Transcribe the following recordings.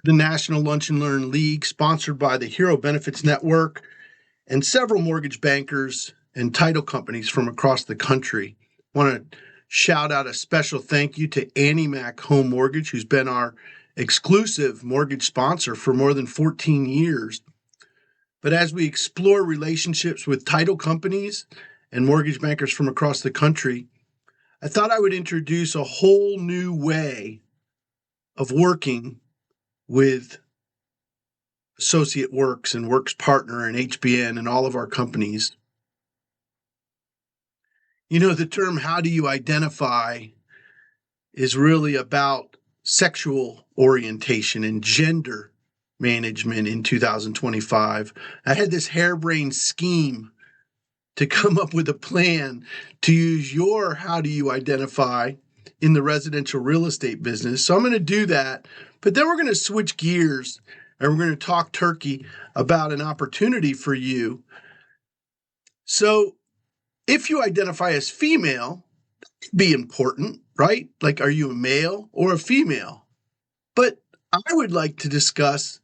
the National Lunch and Learn League, sponsored by the Hero Benefits Network and several mortgage bankers and title companies from across the country. I want to shout out a special thank you to Annie Mac Home Mortgage, who's been our exclusive mortgage sponsor for more than 14 years. But as we explore relationships with title companies and mortgage bankers from across the country, I thought I would introduce a whole new way of working with Associate Worx and Worx Partner and HBN and all of our companies. You know, the term "how do you identify" is really about sexual orientation and gender management in 2025. I had this harebrained scheme to come up with a plan to use your "how do you identify" in the residential real estate business. So I'm going to do that, but then we're going to switch gears and we're going to talk turkey about an opportunity for you. So if you identify as female, that could be important, right? Like, are you a male or a female? But I would like to discuss,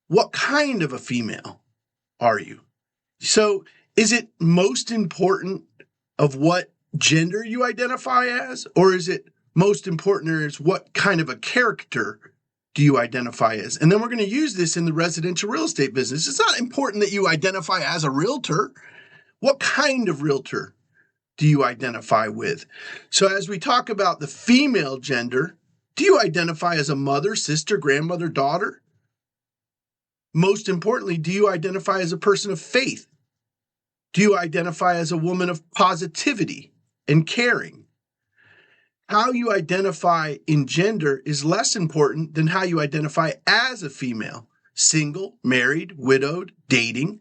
what kind of a female are you? So is it most important of what gender you identify as, or is it most important is what kind of a character do you identify as? And then we're going to use this in the residential real estate business. It's not important that you identify as a realtor. What kind of realtor do you identify with? So as we talk about the female gender, do you identify as a mother, sister, grandmother, daughter? Most importantly, do you identify as a person of faith? Do you identify as a woman of positivity and caring? How you identify in gender is less important than how you identify as a female: single, married, widowed, dating.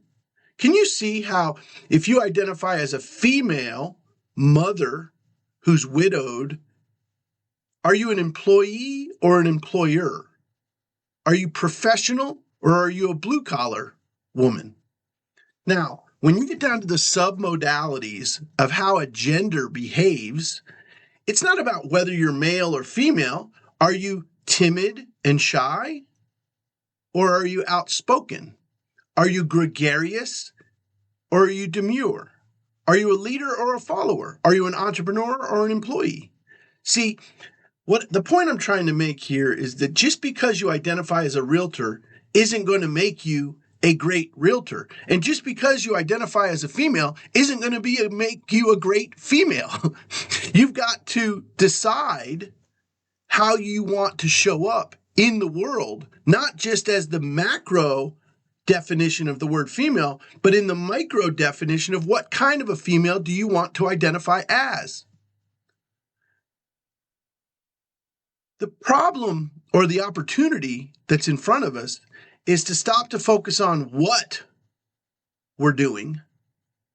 Can you see how if you identify as a female mother who's widowed, are you an employee or an employer? Are you professional or are you a blue-collar woman? Now, when you get down to the submodalities of how a gender behaves, it's not about whether you're male or female. Are you timid and shy? Or are you outspoken? Are you gregarious or are you demure? Are you a leader or a follower? Are you an entrepreneur or an employee? See, what the point I'm trying to make here is that just because you identify as a realtor isn't going to make you a great realtor. And just because you identify as a female isn't going to make you a great female. You've got to decide how you want to show up in the world, not just as the macro definition of the word female, but in the micro definition of what kind of a female do you want to identify as. The problem or the opportunity that's in front of us is to stop to focus on what we're doing,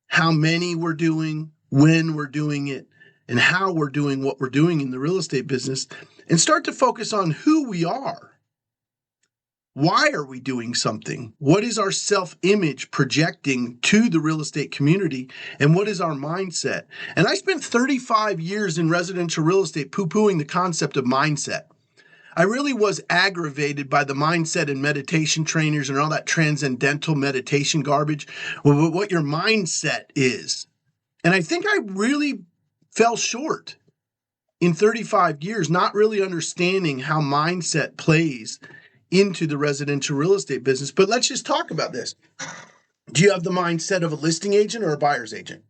how many we're doing, when we're doing it, and how we're doing what we're doing in the real estate business, and start to focus on who we are. Why are we doing something? What is our self-image projecting to the real estate community? And what is our mindset? And I spent 35 years in residential real estate poo-pooing the concept of mindset. I really was aggravated by the mindset and meditation trainers and all that transcendental meditation garbage, what your mindset is. And I think I really fell short in 35 years, not really understanding how mindset plays into the residential real estate business. But let's just talk about this. Do you have the mindset of a listing agent or a buyer's agent?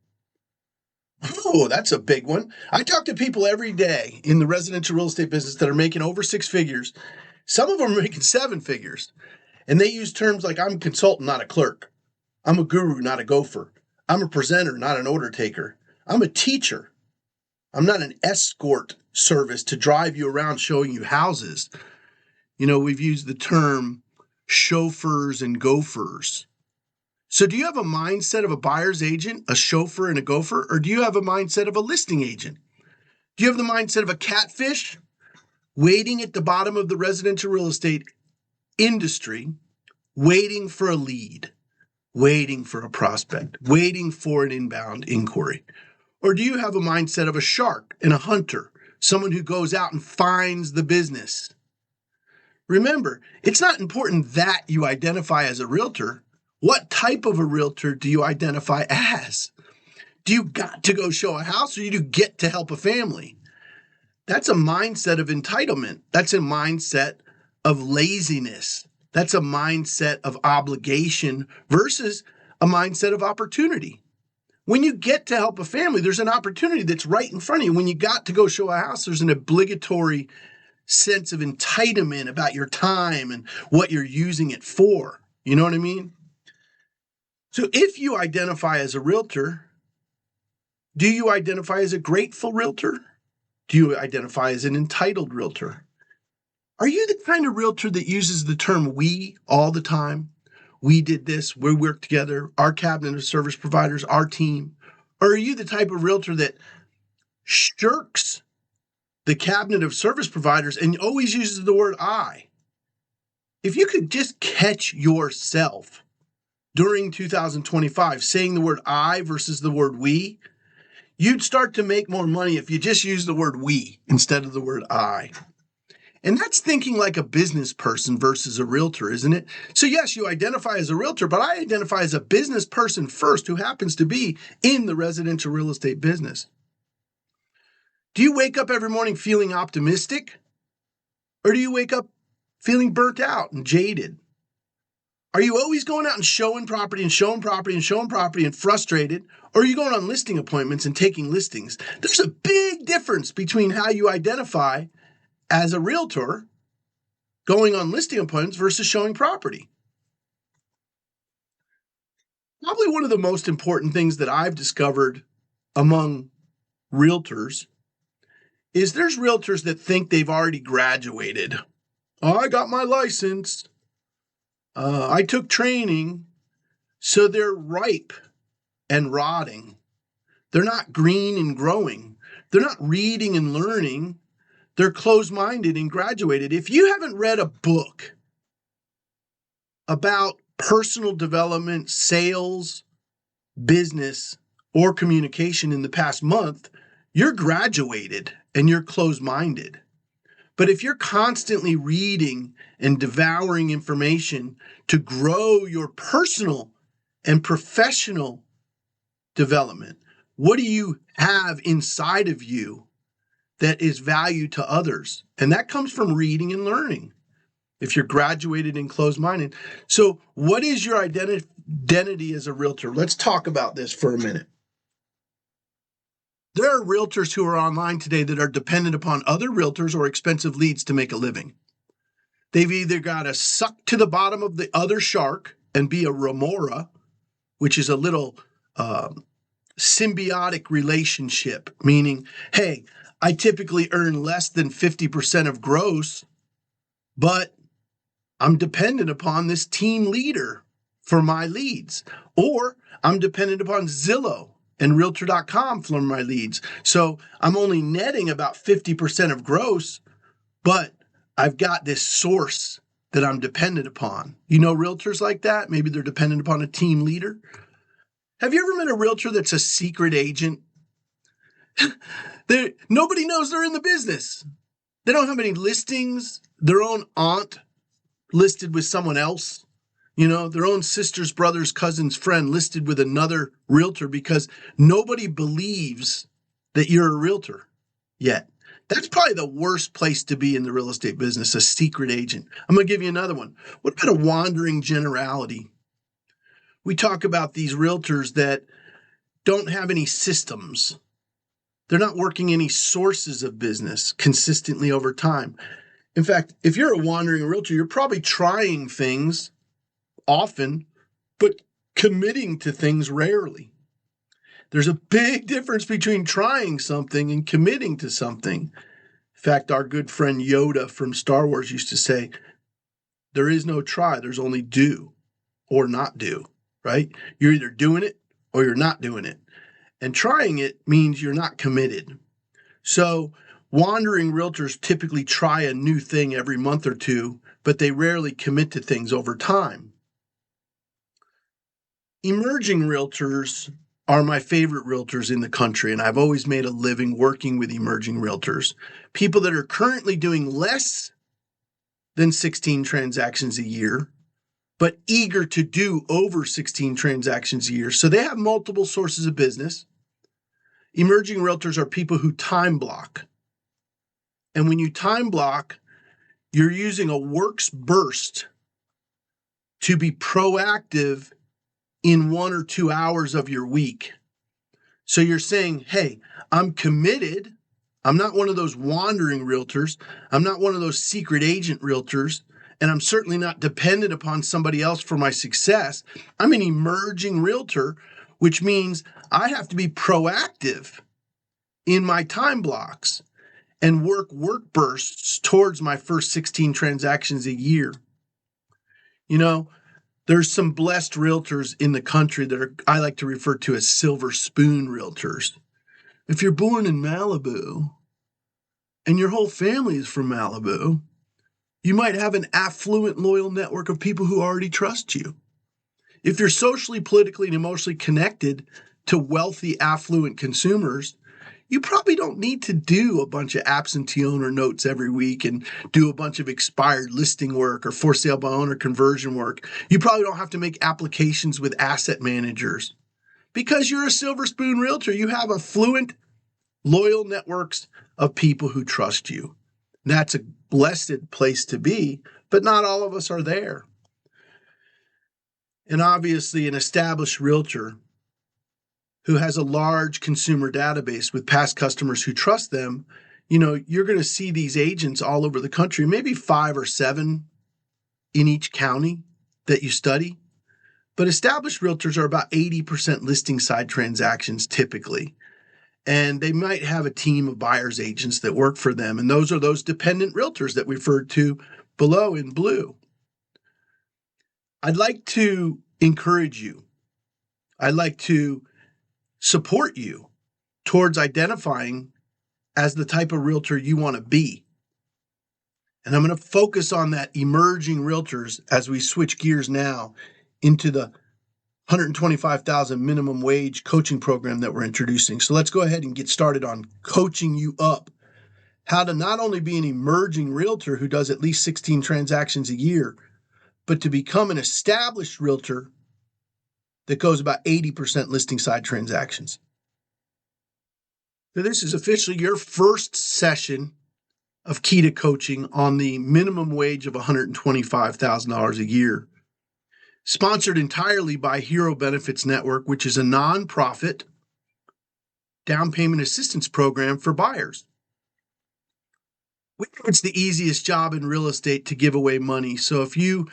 Oh, that's a big one. I talk to people every day in the residential real estate business that are making over 6 figures. Some of them are making 7 figures. And they use terms like, I'm a consultant, not a clerk. I'm a guru, not a gopher. I'm a presenter, not an order taker. I'm a teacher. I'm not an escort service to drive you around showing you houses. You know, we've used the term chauffeurs and gophers. So do you have a mindset of a buyer's agent, a chauffeur, and a gopher? Or do you have a mindset of a listing agent? Do you have the mindset of a catfish waiting at the bottom of the residential real estate industry, waiting for a lead, waiting for a prospect, waiting for an inbound inquiry? Or do you have a mindset of a shark and a hunter, someone who goes out and finds the business? Remember, it's not important that you identify as a realtor. What type of a realtor do you identify as? Do you got to go show a house, or do you get to help a family? That's a mindset of entitlement. That's a mindset of laziness. That's a mindset of obligation versus a mindset of opportunity. When you get to help a family, there's an opportunity that's right in front of you. When you got to go show a house, there's an obligatory sense of entitlement about your time and what you're using it for. You know what I mean? So if you identify as a realtor, do you identify as a grateful realtor? Do you identify as an entitled realtor? Are you the kind of realtor that uses the term we all the time? We did this, we worked together, our cabinet of service providers, our team. Or are you the type of realtor that shirks the cabinet of service providers and always uses the word I? If you could just catch yourself during 2025 saying the word I versus the word we, you'd start to make more money if you just use the word we instead of the word I. And that's thinking like a business person versus a realtor, isn't it? So yes, you identify as a realtor, but I identify as a business person first who happens to be in the residential real estate business. Do you wake up every morning feeling optimistic? Or do you wake up feeling burnt out and jaded? Are you always going out and showing property and showing property and showing property and frustrated? Or are you going on listing appointments and taking listings? There's a big difference between how you identify as a realtor going on listing appointments versus showing property. Probably one of the most important things that I've discovered among realtors is there's realtors that think they've already graduated. Oh, I got my license. I took training. So they're ripe and rotting. They're not green and growing. They're not reading and learning. They're closed-minded and graduated. If you haven't read a book about personal development, sales, business, or communication in the past month, you're graduated and you're closed-minded. But if you're constantly reading and devouring information to grow your personal and professional development, what do you have inside of you that is value to others? And that comes from reading and learning if you're graduated and closed-minded. So what is your identity as a realtor? Let's talk about this for a minute. There are realtors who are online today that are dependent upon other realtors or expensive leads to make a living. They've either got to suck to the bottom of the other shark and be a remora, which is a little symbiotic relationship, meaning, hey, I typically earn less than 50% of gross, but I'm dependent upon this team leader for my leads, or I'm dependent upon Zillow and Realtor.com for my leads. So I'm only netting about 50% of gross, but I've got this source that I'm dependent upon. You know realtors like that? Maybe they're dependent upon a team leader. Have you ever met a realtor that's a secret agent? Nobody knows they're in the business. They don't have any listings. Their own aunt listed with someone else. You know, their own sister's brother's cousin's friend listed with another realtor because nobody believes that you're a realtor yet. That's probably the worst place to be in the real estate business, a secret agent. I'm going to give you another one. What about a wandering generality? We talk about these realtors that don't have any systems. They're not working any sources of business consistently over time. In fact, if you're a wandering realtor, you're probably trying things often, but committing to things rarely. There's a big difference between trying something and committing to something. In fact, our good friend Yoda from Star Wars used to say, there is no try, there's only do or not do, right? You're either doing it or you're not doing it. And trying it means you're not committed. So wandering realtors typically try a new thing every month or two, but they rarely commit to things over time. Emerging realtors are my favorite realtors in the country, and I've always made a living working with emerging realtors. People that are currently doing less than 16 transactions a year, but eager to do over 16 transactions a year. So they have multiple sources of business. Emerging realtors are people who time block. And when you time block, you're using a Worx burst to be proactive in 1 or 2 hours of your week. So you're saying, hey, I'm committed. I'm not one of those wandering realtors. I'm not one of those secret agent realtors. And I'm certainly not dependent upon somebody else for my success. I'm an emerging realtor, which means I have to be proactive in my time blocks and work bursts towards my first 16 transactions a year. You know, there's some blessed realtors in the country that I like to refer to as silver spoon realtors. If you're born in Malibu and your whole family is from Malibu, you might have an affluent, loyal network of people who already trust you. If you're socially, politically, and emotionally connected to wealthy, affluent consumers, you probably don't need to do a bunch of absentee owner notes every week and do a bunch of expired listing work or for sale by owner conversion work. You probably don't have to make applications with asset managers because you're a silver spoon realtor. You have affluent, loyal networks of people who trust you. And that's a blessed place to be, but not all of us are there. And obviously, an established realtor who has a large consumer database with past customers who trust them, you're going to see these agents all over the country, maybe 5 or 7 in each county that you study. But established realtors are about 80% listing side transactions typically. And they might have a team of buyer's agents that work for them. And those are those dependent realtors that we referred to below in blue. I'd like to encourage you. I'd like to support you towards identifying as the type of realtor you want to be. And I'm going to focus on that emerging realtors as we switch gears now into the $125,000 minimum wage coaching program that we're introducing. So let's go ahead and get started on coaching you up. How to not only be an emerging realtor who does at least 16 transactions a year, but to become an established realtor that goes about 80% listing side transactions. So this is officially your first session of Key to Coaching on the minimum wage of $125,000 a year. Sponsored entirely by Hero Benefits Network, which is a nonprofit down payment assistance program for buyers. We think it's the easiest job in real estate to give away money. So if you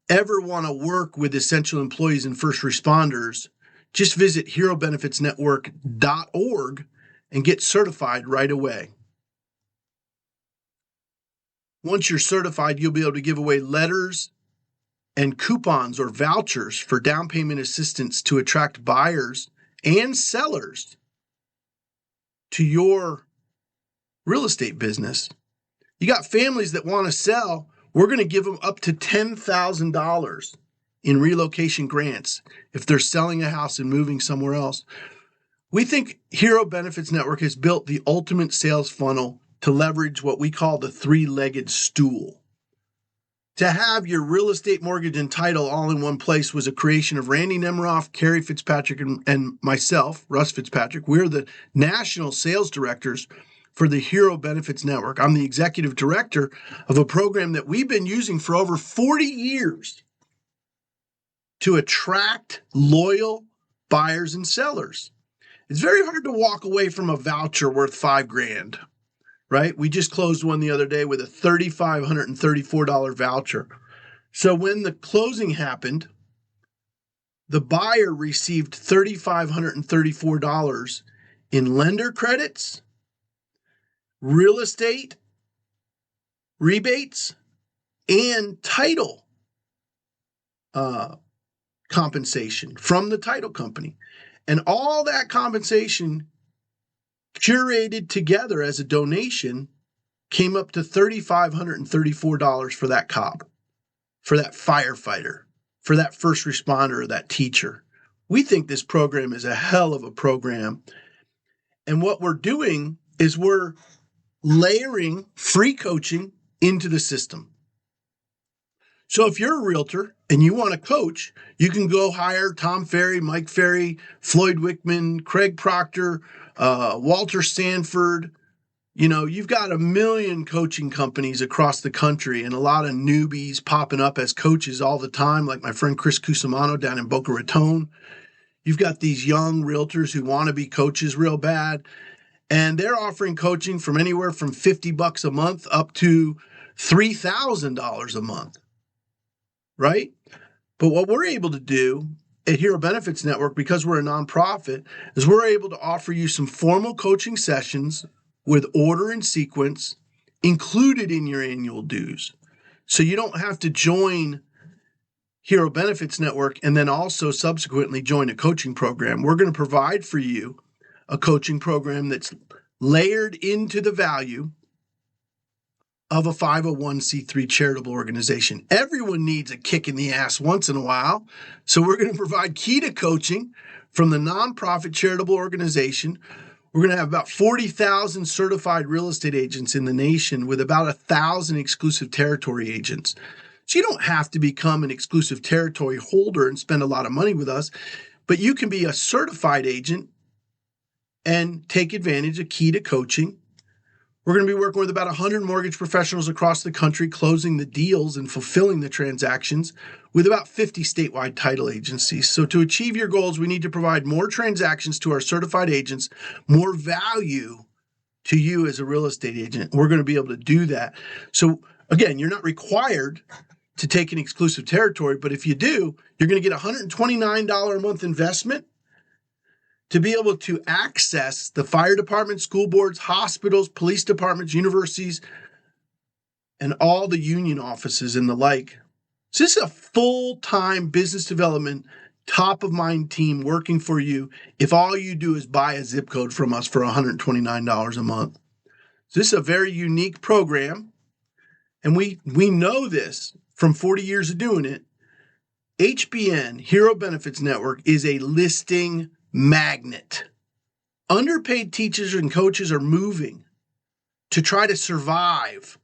ever want to work with essential employees and first responders, just visit herobenefitsnetwork.org and get certified right away. Once you're certified, you'll be able to give away letters and coupons or vouchers for down payment assistance to attract buyers and sellers to your real estate business. You got families that want to sell, we're going to give them up to $10,000 in relocation grants if they're selling a house and moving somewhere else. We think Hero Benefits Network has built the ultimate sales funnel to leverage what we call the 3-legged stool. To have your real estate, mortgage, and title all in one place was a creation of Randy Nemiroff, Carrie Fitzpatrick, and myself, Russ Fitzpatrick. We're the national sales directors for the Hero Benefits Network. I'm the executive director of a program that we've been using for over 40 years to attract loyal buyers and sellers. It's very hard to walk away from a voucher worth $5,000. Right? We just closed one the other day with a $3,534 voucher. So when the closing happened, the buyer received $3,534 in lender credits, real estate rebates, and title compensation from the title company. And all that compensation curated together as a donation came up to $3,534 for that cop, for that firefighter, for that first responder, or that teacher. We think this program is a hell of a program. And what we're doing is we're layering free coaching into the system. So if you're a realtor and you want to coach, you can go hire Tom Ferry, Mike Ferry, Floyd Wickman, Craig Proctor, Walter Sanford. You've got a million coaching companies across the country and a lot of newbies popping up as coaches all the time, like my friend Chris Cusimano down in Boca Raton. You've got these young realtors who want to be coaches real bad, and they're offering coaching from anywhere from $50 a month up to $3,000 a month, right? But what we're able to do at Hero Benefits Network, because we're a nonprofit, is we're able to offer you some formal coaching sessions with order and sequence included in your annual dues. So you don't have to join Hero Benefits Network and then also subsequently join a coaching program. We're going to provide for you a coaching program that's layered into the value of a 501c3 charitable organization. Everyone needs a kick in the ass once in a while. So we're going to provide key to coaching from the nonprofit charitable organization. We're going to have about 40,000 certified real estate agents in the nation with about 1,000 exclusive territory agents. So you don't have to become an exclusive territory holder and spend a lot of money with us, but you can be a certified agent and take advantage of key to coaching. We're going to be working with about 100 mortgage professionals across the country, closing the deals and fulfilling the transactions with about 50 statewide title agencies. So to achieve your goals, we need to provide more transactions to our certified agents, more value to you as a real estate agent. We're going to be able to do that. So again, you're not required to take an exclusive territory, but if you do, you're going to get a $129 a month investment to be able to access the fire department, school boards, hospitals, police departments, universities, and all the union offices and the like. So this is a full-time business development, top-of-mind team working for you if all you do is buy a zip code from us for $129 a month. So this is a very unique program, and we know this from 40 years of doing it. HBN, Hero Benefits Network, is a listing magnet. Underpaid teachers and coaches are moving to try to survive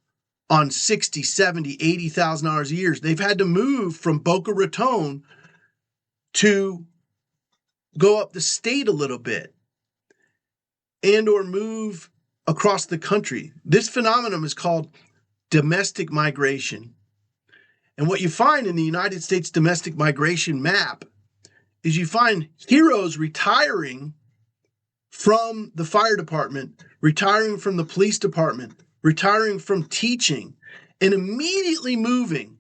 on $60,000, $70,000, $80,000 a year. They've had to move from Boca Raton to go up the state a little bit and or move across the country. This phenomenon is called domestic migration. And what you find in the United States domestic migration map is you find heroes retiring from the fire department, retiring from the police department, retiring from teaching, and immediately moving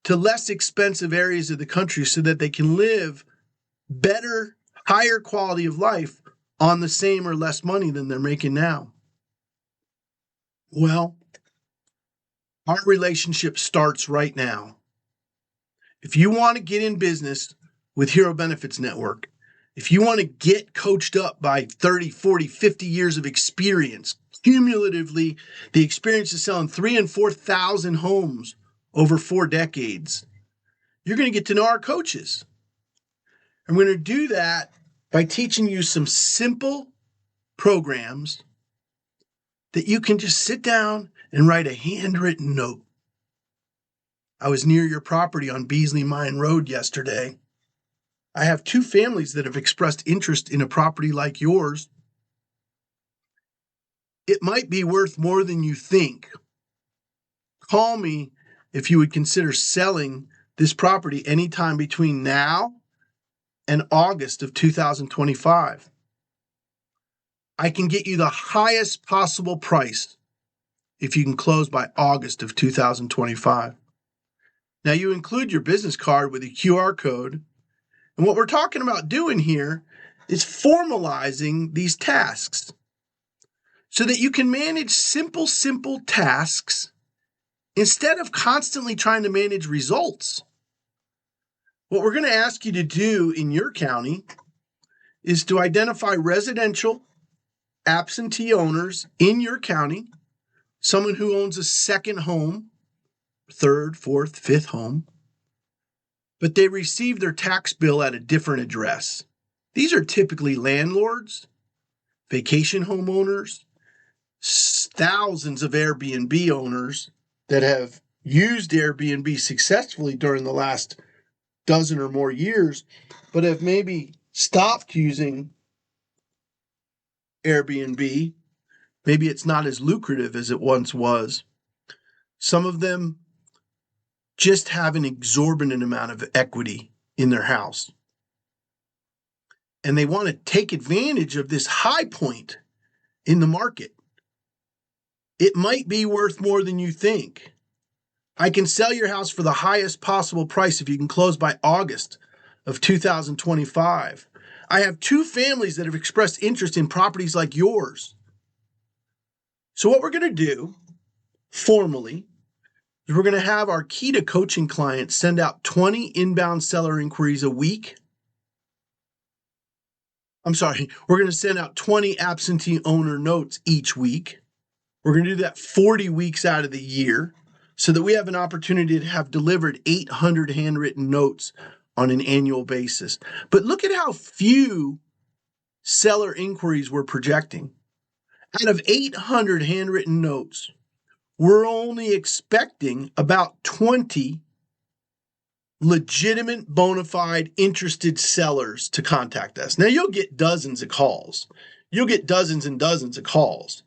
to less expensive areas of the country so that they can live better, higher quality of life on the same or less money than they're making now. Well, our relationship starts right now. If you want to get in business with Hero Benefits Network, if you want to get coached up by 30, 40, 50 years of experience, cumulatively, the experience of selling 3,000 and 4,000 homes over 4 decades, you're going to get to know our coaches. And we're going to do that by teaching you some simple programs that you can just sit down and write a handwritten note. I was near your property on Beasley Mine Road yesterday. I have 2 families that have expressed interest in a property like yours. It might be worth more than you think. Call me if you would consider selling this property anytime between now and August of 2025. I can get you the highest possible price if you can close by August of 2025. Now, you include your business card with a QR code. And what we're talking about doing here is formalizing these tasks so that you can manage simple tasks instead of constantly trying to manage results. What we're going to ask you to do in your county is to identify residential absentee owners in your county, someone who owns a second home, 3rd, 4th, 5th home, but they receive their tax bill at a different address. These are typically landlords, vacation homeowners, thousands of Airbnb owners that have, used Airbnb successfully during the last dozen or more years, but have maybe stopped using Airbnb. Maybe it's not as lucrative as it once was. Some of them just have an exorbitant amount of equity in their house. And they want to take advantage of this high point in the market. It might be worth more than you think. I can sell your house for the highest possible price if you can close by August of 2025. I have 2 families that have expressed interest in properties like yours. So what we're going to do formally is we're going to have our key to coaching clients send out 20 inbound seller inquiries a week. We're going to send out 20 absentee owner notes each week. We're going to do that 40 weeks out of the year so that we have an opportunity to have delivered 800 handwritten notes on an annual basis. But look at how few seller inquiries we're projecting. Out of 800 handwritten notes, we're only expecting about 20 legitimate, bona fide, interested sellers to contact us. Now, you'll get dozens of calls. You'll get dozens and dozens of calls.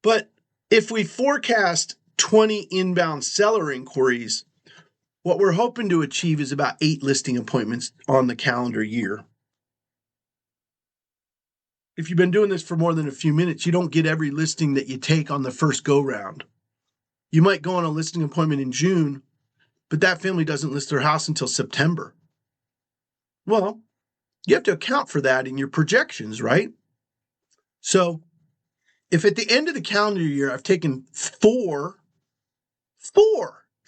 But if we forecast 20 inbound seller inquiries, what we're hoping to achieve is about 8 listing appointments on the calendar year. If you've been doing this for more than a few minutes, you don't get every listing that you take on the first go round. You might go on a listing appointment in June, but that family doesn't list their house until September. Well, you have to account for that in your projections, right? So if at the end of the calendar year, I've taken four,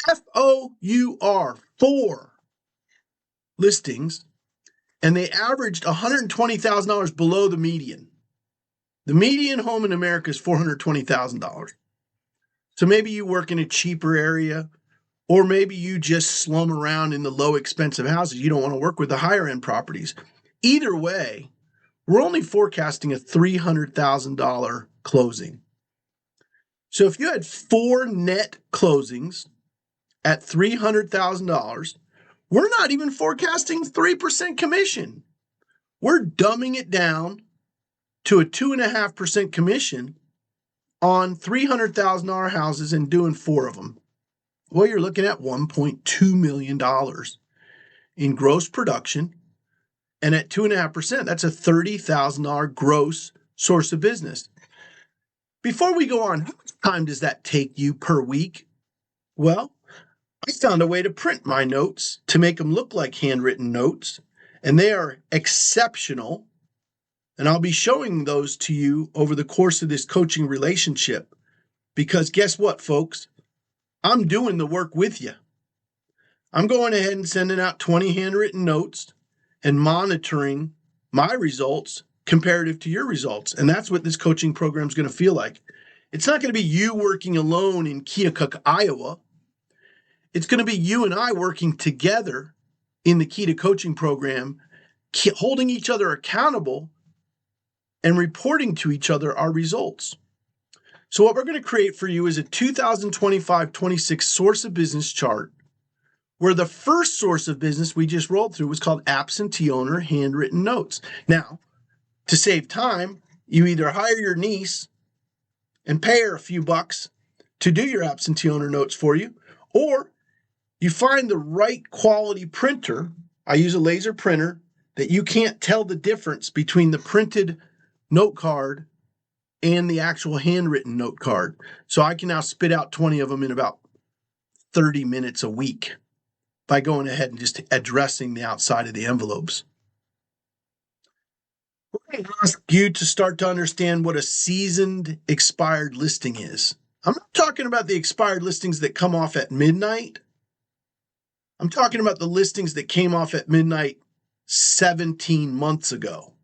F-O-U-R, 4 listings, and they averaged $120,000 below the median. The median home in America is $420,000. So maybe you work in a cheaper area, or maybe you just slum around in the low expensive houses. You don't want to work with the higher end properties. Either way, we're only forecasting a $300,000 closing. So if you had 4 net closings at $300,000, we're not even forecasting 3% commission. We're dumbing it down to a 2.5% commission on $300,000 houses and doing 4 of them. Well, you're looking at $1.2 million in gross production. And at 2.5%, that's a $30,000 gross source of business. Before we go on, how much time does that take you per week? Well, I found a way to print my notes to make them look like handwritten notes, and they are exceptional. And I'll be showing those to you over the course of this coaching relationship. Because guess what, folks? I'm doing the work with you. I'm going ahead and sending out 20 handwritten notes and monitoring my results comparative to your results. And that's what this coaching program is going to feel like. It's not going to be you working alone in Keokuk, Iowa. It's going to be you and I working together in the Key to Coaching program, holding each other accountable and reporting to each other our results. So what we're going to create for you is a 2025-26 source of business chart, where the first source of business we just rolled through was called absentee owner handwritten notes. Now, to save time, you either hire your niece and pay her a few bucks to do your absentee owner notes for you, or you find the right quality printer. I use a laser printer that you can't tell the difference between the printed note card and the actual handwritten note card. So I can now spit out 20 of them in about 30 minutes a week by going ahead and just addressing the outside of the envelopes. We're going to ask you to start to understand what a seasoned expired listing is. I'm not talking about the expired listings that come off at midnight. I'm talking about the listings that came off at midnight 17 months ago.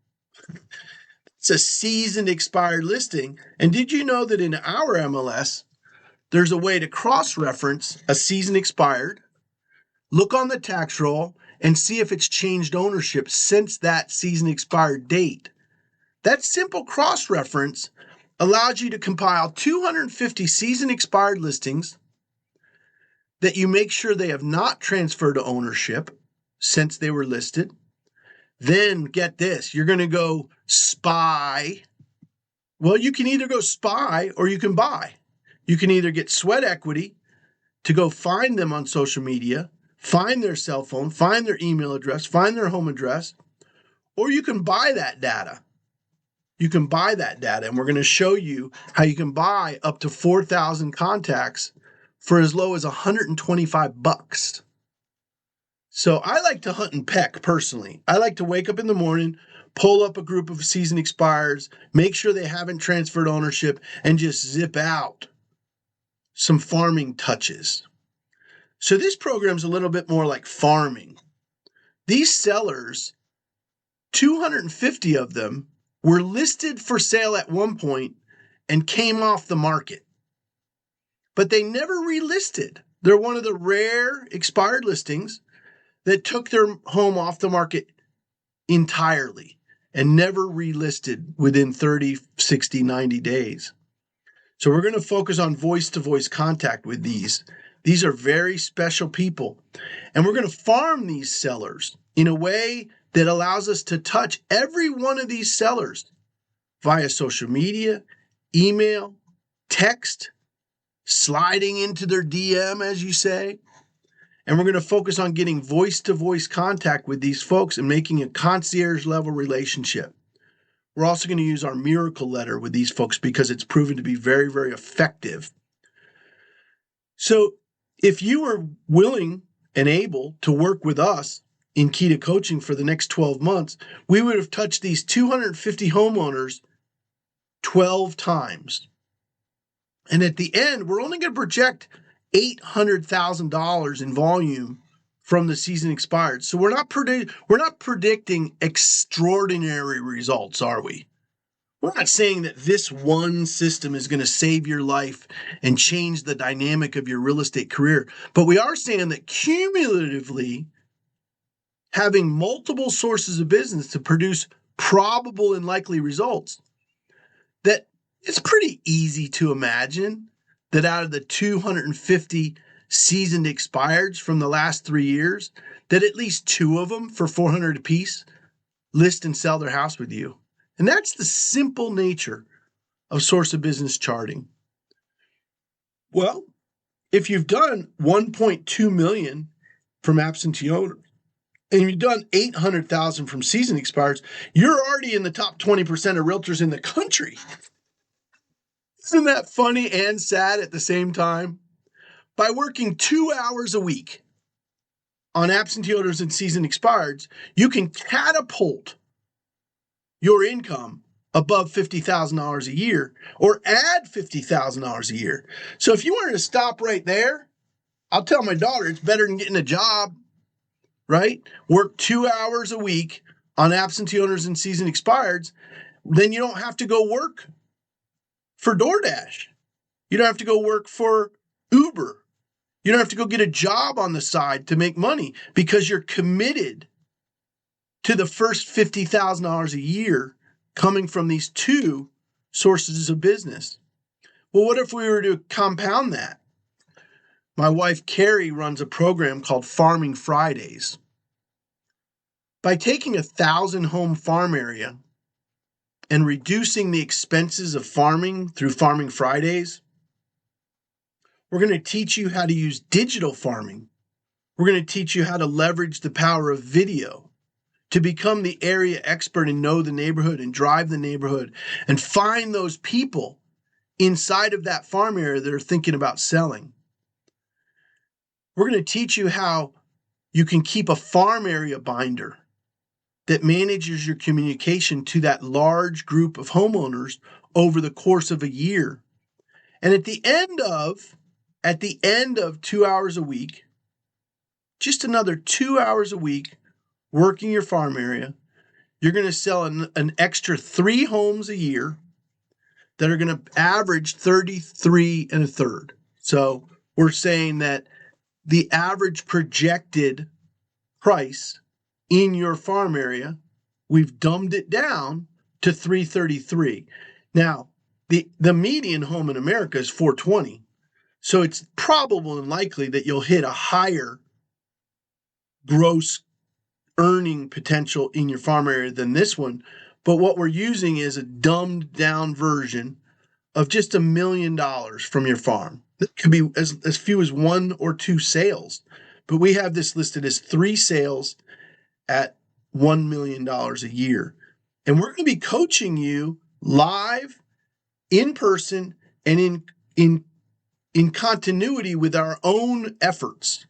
It's a seasoned expired listing. And did you know that in our MLS, there's a way to cross-reference a season expired, look on the tax roll, and see if it's changed ownership since that season expired date? That simple cross-reference allows you to compile 250 season expired listings that you make sure they have not transferred to ownership since they were listed. Then get this, you're going to go spy. Well, you can either go spy or you can buy. You can either get sweat equity to go find them on social media, find their cell phone, find their email address, find their home address, or you can buy that data. You can buy that data, and we're going to show you how you can buy up to 4,000 contacts for as low as $125. So I like to hunt and peck personally. I like to wake up in the morning, pull up a group of seasoned expireds, make sure they haven't transferred ownership, and just zip out some farming touches. So this program's a little bit more like farming. These sellers, 250 of them, were listed for sale at one point and came off the market. But they never relisted. They're one of the rare expired listings that took their home off the market entirely and never relisted within 30, 60, 90 days. So we're going to focus on voice-to-voice contact with these. These are very special people. And we're going to farm these sellers in a way that allows us to touch every one of these sellers via social media, email, text, sliding into their DM, as you say. And we're going to focus on getting voice-to-voice contact with these folks and making a concierge-level relationship. We're also going to use our miracle letter with these folks because it's proven to be very, very effective. So if you are willing and able to work with us in Kita Coaching for the next 12 months, we would have touched these 250 homeowners 12 times. And at the end, we're only going to project $800,000 in volume from the season expired. So we're not predicting extraordinary results, are we? We're not saying that this one system is going to save your life and change the dynamic of your real estate career. But we are saying that cumulatively, having multiple sources of business to produce probable and likely results, that it's pretty easy to imagine that out of the 250 seasoned expireds from the last 3 years, that at least 2 of them for $400 apiece list and sell their house with you. And that's the simple nature of source of business charting. Well, if you've done 1.2 million from absentee owners and you've done 800,000 from seasoned expireds, you're already in the top 20% of realtors in the country. Isn't that funny and sad at the same time? By working 2 hours a week on absentee owners and seasoned expireds, you can catapult your income above $50,000 a year or add $50,000 a year. So if you wanted to stop right there, I'll tell my daughter it's better than getting a job, right? Work 2 hours a week on absentee owners and seasoned expireds, then you don't have to go work for DoorDash. You don't have to go work for Uber. You don't have to go get a job on the side to make money because you're committed to the first $50,000 a year coming from these 2 sources of business. Well, what if we were to compound that? My wife, Carrie, runs a program called Farming Fridays. By taking 1,000 home farm area and reducing the expenses of farming through Farming Fridays, we're going to teach you how to use digital farming. We're going to teach you how to leverage the power of video to become the area expert and know the neighborhood and drive the neighborhood and find those people inside of that farm area that are thinking about selling. We're going to teach you how you can keep a farm area binder that manages your communication to that large group of homeowners over the course of a year. And at the end of 2 hours a week, just another 2 hours a week working your farm area, you're going to sell an extra 3 homes a year that are going to average 33 and a third. So we're saying that the average projected price in your farm area, we've dumbed it down to 333. Now, the median home in America is 420. So it's probable and likely that you'll hit a higher gross earning potential in your farm area than this one. But what we're using is a dumbed down version of just $1 million from your farm. It could be as few as 1 or 2 sales. But we have this listed as 3 sales at $1 million a year. And we're going to be coaching you live, in person, and in continuity with our own efforts.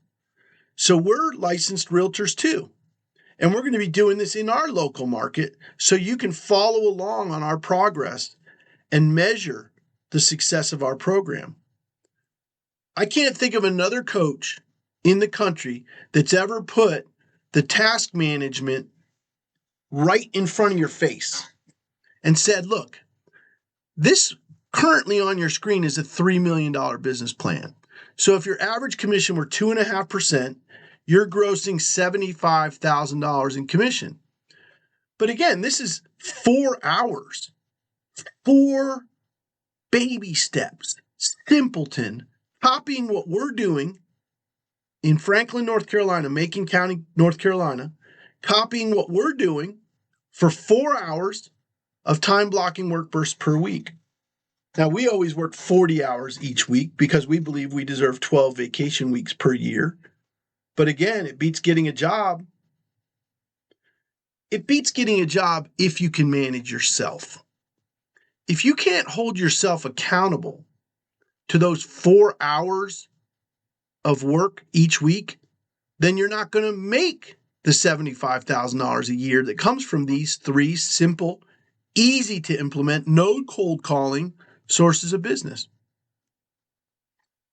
So we're licensed realtors too. And we're going to be doing this in our local market so you can follow along on our progress and measure the success of our program. I can't think of another coach in the country that's ever put the task management right in front of your face and said, look, this currently on your screen is a $3 million business plan. So if your average commission were 2.5%, you're grossing $75,000 in commission. But again, this is 4 hours, 4 baby steps, simpleton, copying what we're doing in Franklin, North Carolina, Macon County, North Carolina, copying what we're doing for 4 hours of time blocking work bursts per week. Now, we always work 40 hours each week because we believe we deserve 12 vacation weeks per year. But again, it beats getting a job. It beats getting a job if you can manage yourself. If you can't hold yourself accountable to those 4 hours of work each week, then you're not going to make the $75,000 a year that comes from these 3 simple, easy to implement, no cold calling sources of business.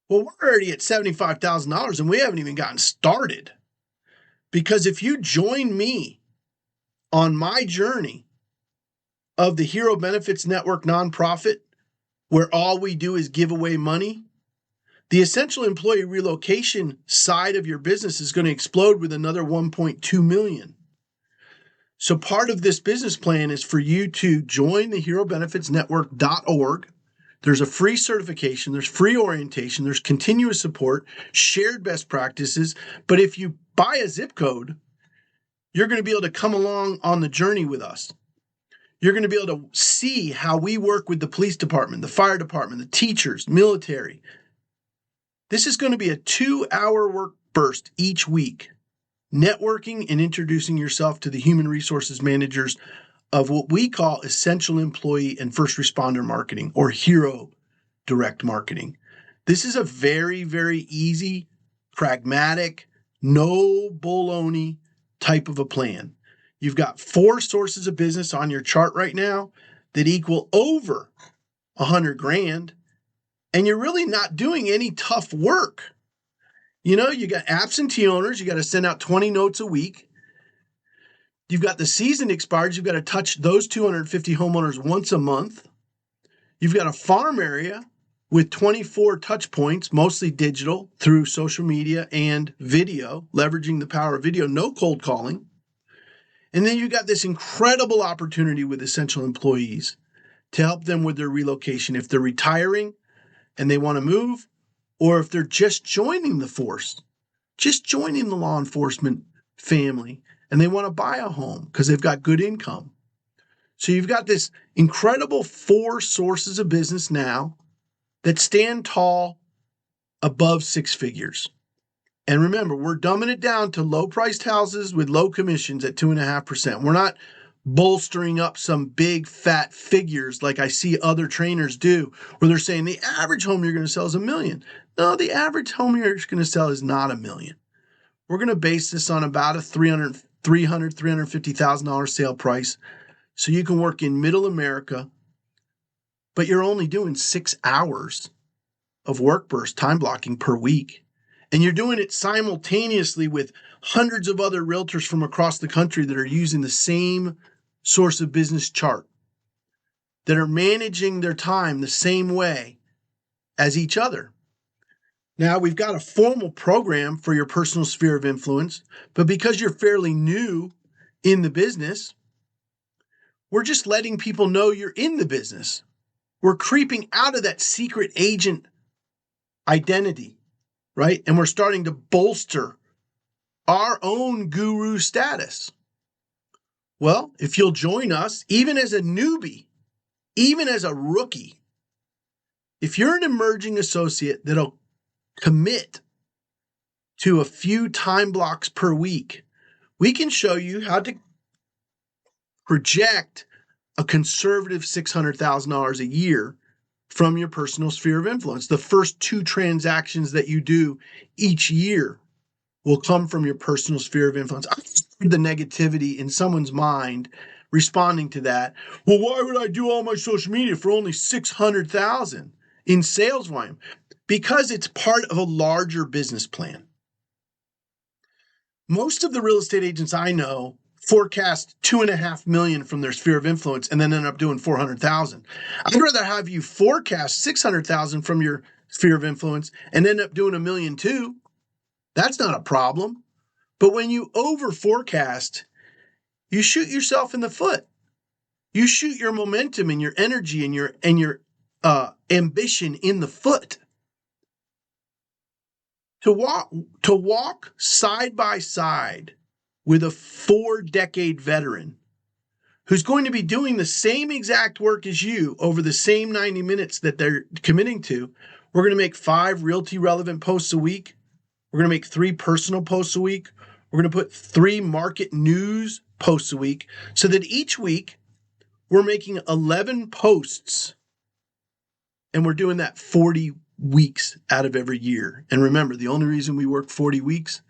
Well, we're already at $75,000 and we haven't even gotten started. Because if you join me on my journey of the Hero Benefits Network nonprofit, where all we do is give away money, the essential employee relocation side of your business is going to explode with another 1.2 million. So part of this business plan is for you to join the herobenefitsnetwork.org. There's a free certification, there's free orientation, there's continuous support, shared best practices. But if you buy a zip code, you're going to be able to come along on the journey with us. You're going to be able to see how we work with the police department, the fire department, the teachers, military. This is going to be a 2-hour work burst each week, networking and introducing yourself to the human resources managers of what we call essential employee and first responder marketing, or hero direct marketing. This is a very, very easy, pragmatic, no baloney type of a plan. You've got 4 sources of business on your chart right now that equal over $100,000, and you're really not doing any tough work. You know, you got absentee owners, you got to send out 20 notes a week. You've got the seasoned expireds, you've got to touch those 250 homeowners once a month. You've got a farm area with 24 touch points, mostly digital, through social media and video, leveraging the power of video, no cold calling. And then you've got this incredible opportunity with essential employees to help them with their relocation if they're retiring and they want to move, or if they're just joining the force, just joining the law enforcement family, and they want to buy a home because they've got good income. So you've got this incredible 4 sources of business now that stand tall above 6 figures. And remember, we're dumbing it down to low-priced houses with low commissions at 2.5%. We're not bolstering up some big fat figures like I see other trainers do, where they're saying the average home you're going to sell is $1 million. No, the average home you're going to sell is not $1 million. We're going to base this on about a $350,000 sale price, so you can work in middle America, but you're only doing 6 hours of work burst time blocking per week. And you're doing it simultaneously with hundreds of other realtors from across the country that are using the same source of business chart, that are managing their time the same way as each other. Now, we've got a formal program for your personal sphere of influence, but because you're fairly new in the business, we're just letting people know you're in the business. We're creeping out of that secret agent identity, right? And we're starting to bolster our own guru status. Well, if you'll join us, even as a newbie, even as a rookie, if you're an emerging associate that'll commit to a few time blocks per week, we can show you how to project a conservative $600,000 a year from your personal sphere of influence. The first 2 transactions that you do each year will come from your personal sphere of influence. I heard the negativity in someone's mind responding to that. Well, why would I do all my social media for only $600,000 in sales volume? Because it's part of a larger business plan. Most of the real estate agents I know forecast $2.5 million from their sphere of influence and then end up doing $400,000. I'd rather have you forecast $600,000 from your sphere of influence and end up doing $1.2 million. That's not a problem. But when you over forecast, you shoot yourself in the foot. You shoot your momentum and your energy and your ambition in the foot. To walk side by side with a 4-decade veteran who's going to be doing the same exact work as you over the same 90 minutes that they're committing to, we're going to make 5 realty relevant posts a week. We're going to make 3 personal posts a week. We're going to put 3 market news posts a week so that each week we're making 11 posts, and we're doing that 40 weeks out of every year. And remember, the only reason we work 40 weeks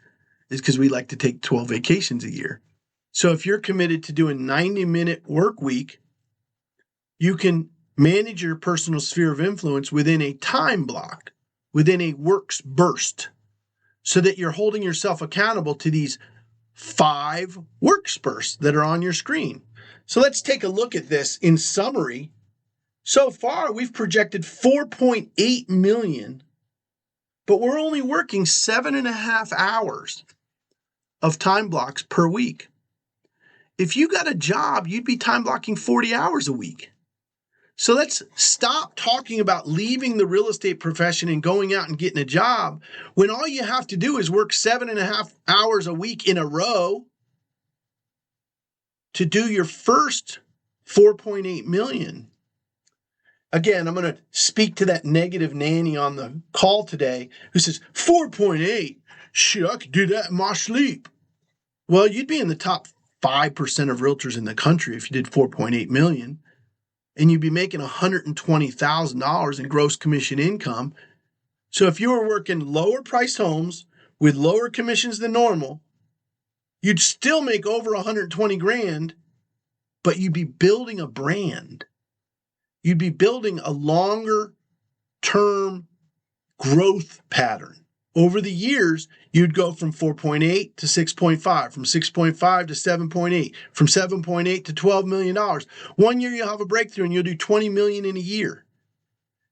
is because we like to take 12 vacations a year. So if you're committed to doing 90-minute work week, you can manage your personal sphere of influence within a time block, within a Worx burst, so that you're holding yourself accountable to these 5 Worx bursts that are on your screen. So let's take a look at this in summary. So far, we've projected 4.8 million, but we're only working 7.5 hours of time blocks per week. If you got a job, you'd be time blocking 40 hours a week. So let's stop talking about leaving the real estate profession and going out and getting a job when all you have to do is work 7.5 hours a week in a row to do your first 4.8 million. Again, I'm going to speak to that negative nanny on the call today who says, 4.8, shit, I could do that in my sleep. Well, you'd be in the top 5% of realtors in the country if you did 4.8 million, and you'd be making $120,000 in gross commission income. So if you were working lower priced homes with lower commissions than normal, you'd still make over 120 grand, but you'd be building a brand. You'd be building a longer term growth pattern. Over the years, you'd go from 4.8 to 6.5, from 6.5 to 7.8, from 7.8 to $12 million. One year you'll have a breakthrough and you'll do 20 million in a year.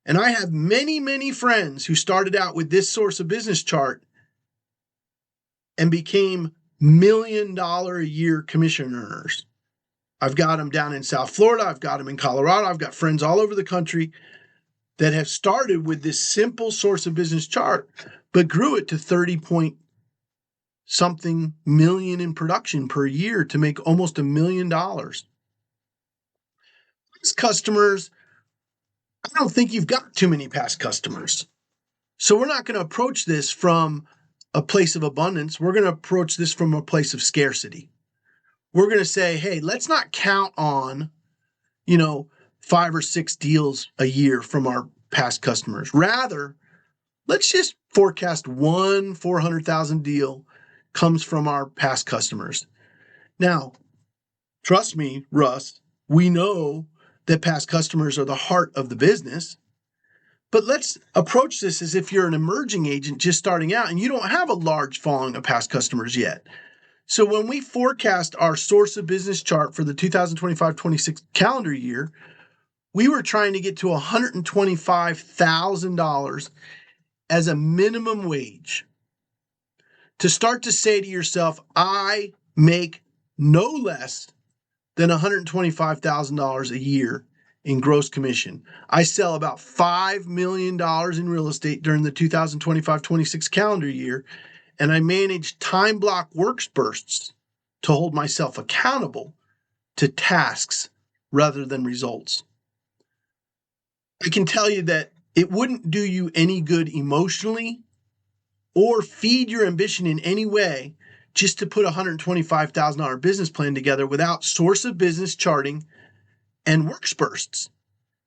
And I have many, many friends who started out with this source of business chart and became $1 million a year commission earners. I've got them down in South Florida. I've got them in Colorado. I've got friends all over the country that have started with this simple source of business chart, but grew it to 30-something million in production per year to make almost $1 million. Past customers, I don't think you've got too many past customers. So we're not going to approach this from a place of abundance. We're going to approach this from a place of scarcity. We're going to say, hey, let's not count on, 5 or 6 deals a year from our past customers. Rather, let's just forecast one 400,000 deal comes from our past customers. Now, trust me, Russ, we know that past customers are the heart of the business, but let's approach this as if you're an emerging agent just starting out and you don't have a large following of past customers yet. So when we forecast our source of business chart for the 2025-26 calendar year, we were trying to get to $125,000 as a minimum wage to start to say to yourself, I make no less than $125,000 a year in gross commission. I sell about $5 million in real estate during the 2025-26 calendar year, and I manage time block Worx bursts to hold myself accountable to tasks rather than results. I can tell you that it wouldn't do you any good emotionally or feed your ambition in any way just to put a $125,000 business plan together without source of business charting and Worx bursts.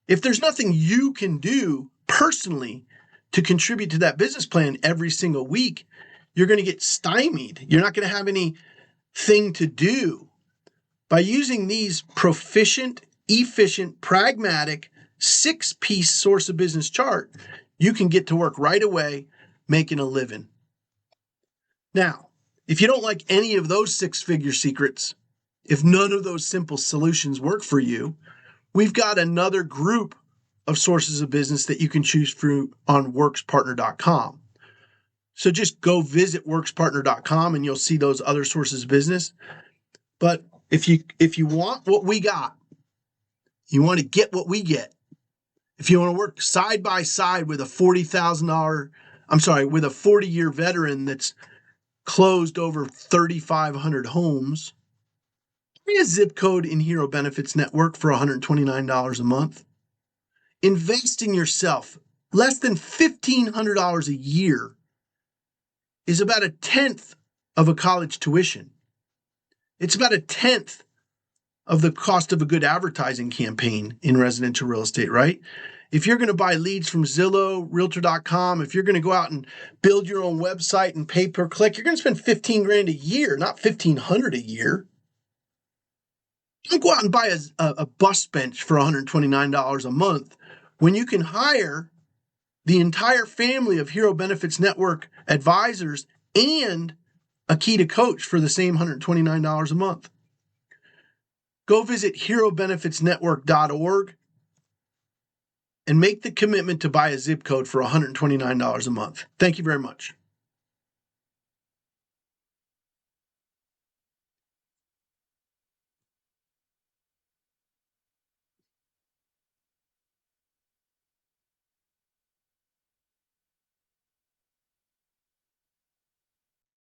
If there's nothing you can do personally to contribute to that business plan every single week, you're going to get stymied. You're not going to have anything to do. By using these proficient, efficient, pragmatic, 6-piece source of business chart, you can get to work right away making a living. Now, if you don't like any of those 6-figure secrets, if none of those simple solutions work for you, we've got another group of sources of business that you can choose through on worxpartner.com. So just go visit worxpartner.com and you'll see those other sources of business. But if you want what we got, you want to get what we get. If you want to work side by side with a with a 40-year veteran that's closed over 3,500 homes, pay a zip code in Hero Benefits Network for $129 a month. Invest in yourself. Less than $1,500 a year is about 1/10 of a college tuition. It's about 1/10 of the cost of a good advertising campaign in residential real estate, right? If you're going to buy leads from Zillow, Realtor.com, if you're going to go out and build your own website and pay per click, you're going to spend $15,000 a year, not $1,500 a year. Don't go out and buy a bus bench for $129 a month when you can hire the entire family of Hero Benefits Network advisors and a key to coach for the same $129 a month. Go visit herobenefitsnetwork.org and make the commitment to buy a zip code for $129 a month. Thank you very much.